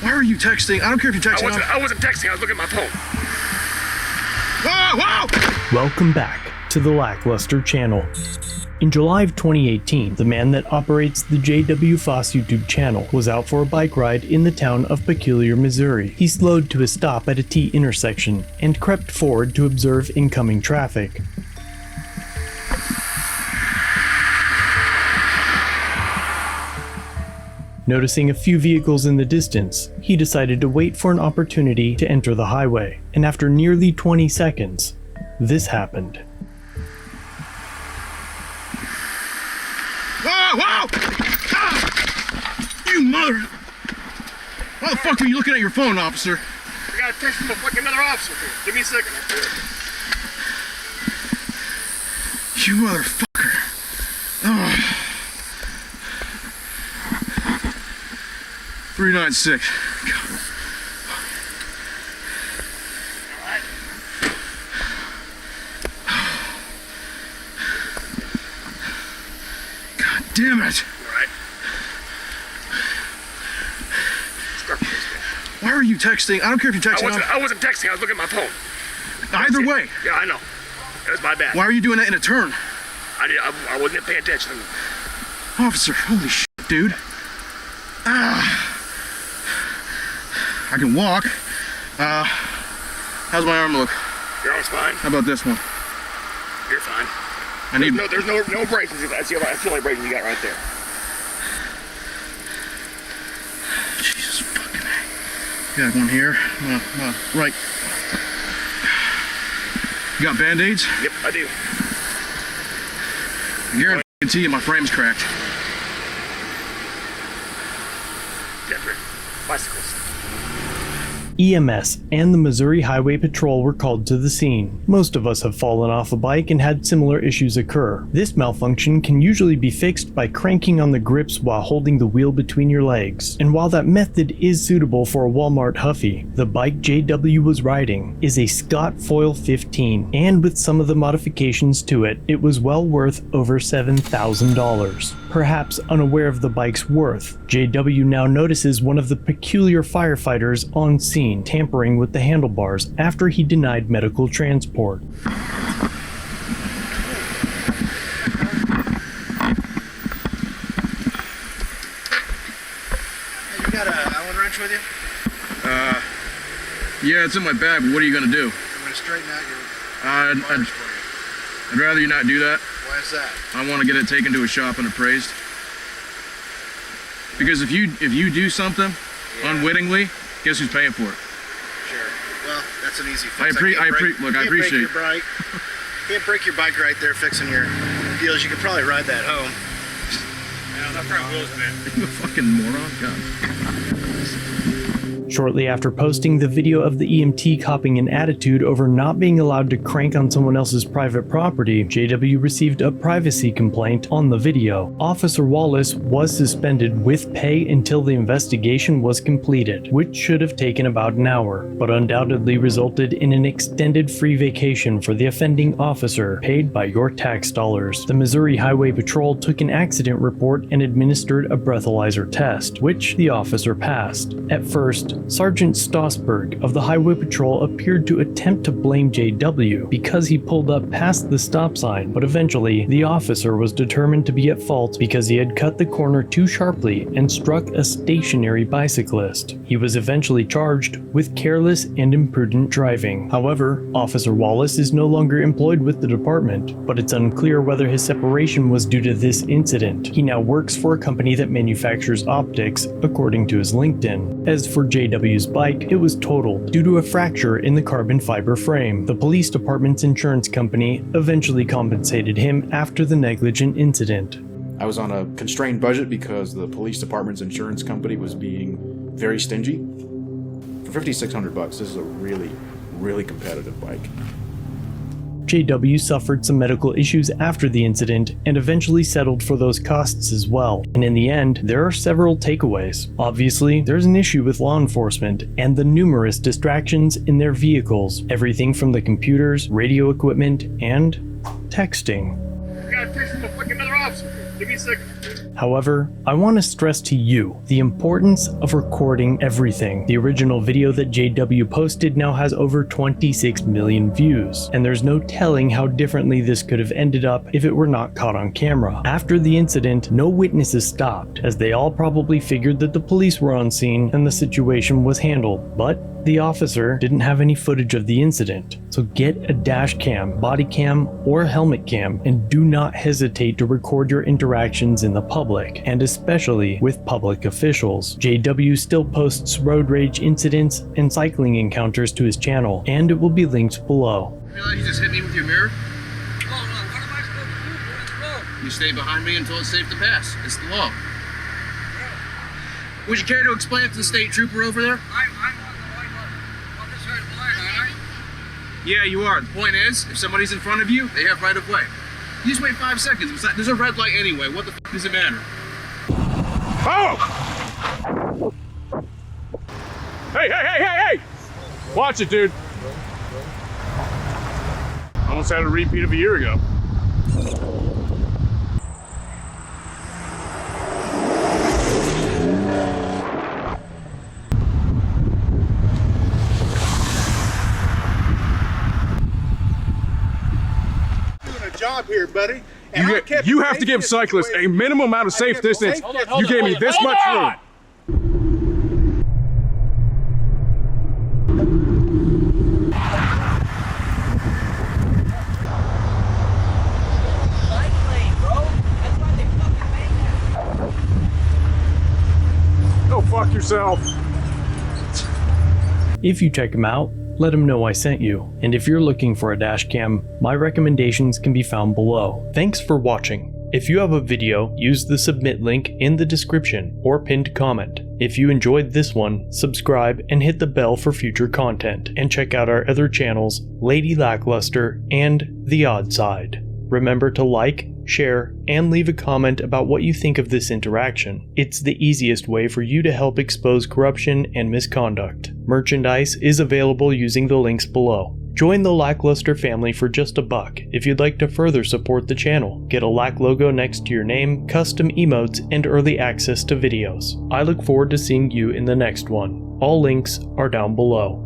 Why are you texting? I don't care if you're texting. I wasn't texting. I was looking at my phone. Whoa, whoa! Welcome back to the LackLuster channel. In July of 2018, the man that operates the J.W. Foss YouTube channel was out for a bike ride in the town of Peculiar, Missouri. He slowed to a stop at a T intersection and crept forward to observe incoming traffic. Noticing a few vehicles in the distance, he decided to wait for an opportunity to enter the highway, and after nearly 20 seconds, this happened. Whoa, whoa! Ah! You mother... Why the fuck were you looking at your phone, officer? I got a text from another officer here. Give me a second. You motherfucker. Oh. 396. God. Alright. God damn it. Alright. Start this guy. Why are you texting? I don't care if you're texting. I wasn't texting. I was looking at my phone. Either way. Yeah, I know. That was my bad. Why are you doing that in a turn? I wasn't paying attention. Officer, holy shit, dude. Ah. I can walk. How's my arm look? Your arm's fine. How about this one? You're fine. There's no braces. That's the only braces you got right there. Jesus fucking A. You got one here. Right. You got Band-Aids? Yep, I do. I guarantee you my frame's cracked. Jeffrey, Cyclist. EMS and the Missouri Highway Patrol were called to the scene. Most of us have fallen off a bike and had similar issues occur. This malfunction can usually be fixed by cranking on the grips while holding the wheel between your legs. And while that method is suitable for a Walmart Huffy, the bike JW was riding is a Scott Foil 15, and with some of the modifications to it, it was well worth over $7,000. Perhaps unaware of the bike's worth, JW now notices one of the peculiar firefighters on scene tampering with the handlebars after he denied medical transport. You got a Allen wrench with you? Yeah, it's in my bag, but what are you gonna do? I'm gonna straighten out your I'd for you. I'd rather you not do that. Why is that? I want to get it taken to a shop and appraised. Because if you do something unwittingly, guess who's paying for it? Sure. Well, that's an easy fix. I appreciate it. Can't break your bike right there fixing your wheels. You could probably ride that home. Yeah, that's our wheels, man. You a fucking moron, God. Shortly after posting the video of the EMT copping an attitude over not being allowed to crank on someone else's private property, JW received a privacy complaint on the video. Officer Wallace was suspended with pay until the investigation was completed, which should have taken about an hour, but undoubtedly resulted in an extended free vacation for the offending officer, paid by your tax dollars. The Missouri Highway Patrol took an accident report and administered a breathalyzer test, which the officer passed. At first, Sergeant Stossberg of the Highway Patrol appeared to attempt to blame JW because he pulled up past the stop sign, but eventually the officer was determined to be at fault because he had cut the corner too sharply and struck a stationary bicyclist. He was eventually charged with careless and imprudent driving. However, Officer Wallace is no longer employed with the department, but it's unclear whether his separation was due to this incident. He now works for a company that manufactures optics, according to his LinkedIn. As for JW's bike, it was totaled due to a fracture in the carbon fiber frame. The police department's insurance company eventually compensated him after the negligent incident. I was on a constrained budget because the police department's insurance company was being very stingy. For $5,600, this is a really, really competitive bike. JW suffered some medical issues after the incident and eventually settled for those costs as well. And in the end, there are several takeaways. Obviously, there's an issue with law enforcement and the numerous distractions in their vehicles, everything from the computers, radio equipment, and texting. I got a text from another officer here. Give me a second. However, I want to stress to you the importance of recording everything. The original video that JW posted now has over 26 million views, and there's no telling how differently this could have ended up if it were not caught on camera. After the incident, no witnesses stopped, as they all probably figured that the police were on scene and the situation was handled, but the officer didn't have any footage of the incident. So get a dash cam, body cam, or helmet cam, and do not hesitate to record your interactions in the public, and especially with public officials. JW still posts road rage incidents and cycling encounters to his channel, and it will be linked below. You realize you just hit me with your mirror? Oh, no, what am I supposed to do? We're in the road. You stay behind me until it's safe to pass. It's the law. Would you care to explain it to the state trooper over there? I'm on this side of the line, aren't I? Yeah, you are. The point is, if somebody's in front of you, they have right of way. You just wait 5 seconds. There's a red light anyway. What the f does it matter? Oh! Hey! Watch it, dude. Almost had a repeat of a year ago. Job here, buddy. You have to give cyclists a minimum amount of safe distance. You gave me this much room. Go fuck yourself. If you check him out, let him know I sent you. And if you're looking for a dash cam, my recommendations can be found below. Thanks for watching. If you have a video, use the submit link in the description or pinned comment. If you enjoyed this one, subscribe and hit the bell for future content. And check out our other channels, Lady Lackluster and The Odd Side. Remember to like, share, and leave a comment about what you think of this interaction. It's the easiest way for you to help expose corruption and misconduct. Merchandise is available using the links below. Join the LackLuster family for just $1 if you'd like to further support the channel. Get a Lack logo next to your name, custom emotes, and early access to videos. I look forward to seeing you in the next one. All links are down below.